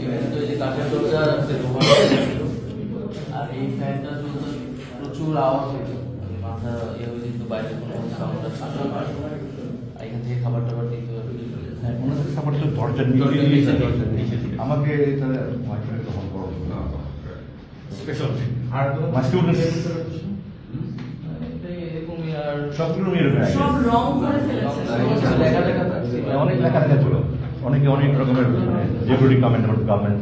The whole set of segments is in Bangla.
এখানে তো এই যে কাঠের দরজা আর এই ফ্যানটা চলতে প্রচুর আওয়াজ হতো, মাথা ইয়ে হয়ে যেত, বাইরে কোনো সাউন্ড আসতো না। এখান থেকে খাবার টাবার দিতে হবে। ওনাদের খাবার তো দরজা আমাকে তখন করো স্পেশাল আর মাই স্টুডেন্টস এরকমই। আর সবগুলো এরকম সব রং করে ফেলেছে। লেখা লেখা থাকছে, অনেক লেখা লেখা ছিল, অনেকে অনেক রকমের ডেপুটি কমেন্ট গভর্নমেন্ট।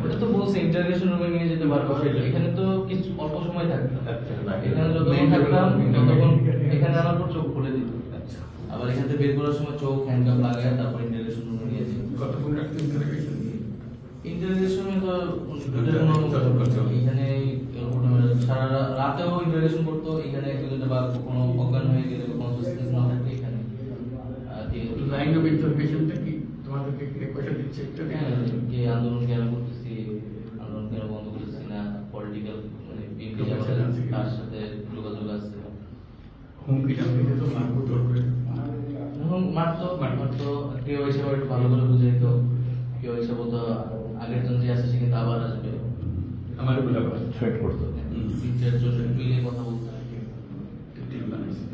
এটা তো বলছে ইন্টারগ্রেশন রুমে নিয়ে যেতে পারবো, এখানে তো কিছু অল্প সময় থাকবে। এখানে যতক্ষণ থাকতাম ততক্ষণ এখানে আমার পর চোখ খুলে দিত, আবার এখান থেকে বের করার সময় চোখ হ্যান্ডকাপ লাগায় তারপর ইন্টারগ্রেশন রুমে নিয়ে যেত। ইন্টারগ্রেশনে তো এখানে সারা রাতেও ইন্টারগ্রেশন করতো। এখানে যদি বা কোনো অজ্ঞান হয়ে গেলে কনসিয়াসনেস না থাকলে এখানে লাইন অফ ইনফরমেশনটা কি তোমাদেরকে পয়সা দিচ্ছে কে আন্দোলন কেন করতেছি, আন্দোলন কেন বন্ধ করতেছি না, পলিটিক্যাল মানে তার সাথে যোগাযোগ আছে। হুমকি টামকি তো মারবো তোর করে মারতো কেউ এসে একটু ভালো করে বুঝাই তো, কেউ এসে বলতো আগের জন যে আসে সে কিন্তু আবার আসবে, আমার বলে থ্রেট করতো। তিন চারজন মিলে কথা বলতো। টিম বানাইছে।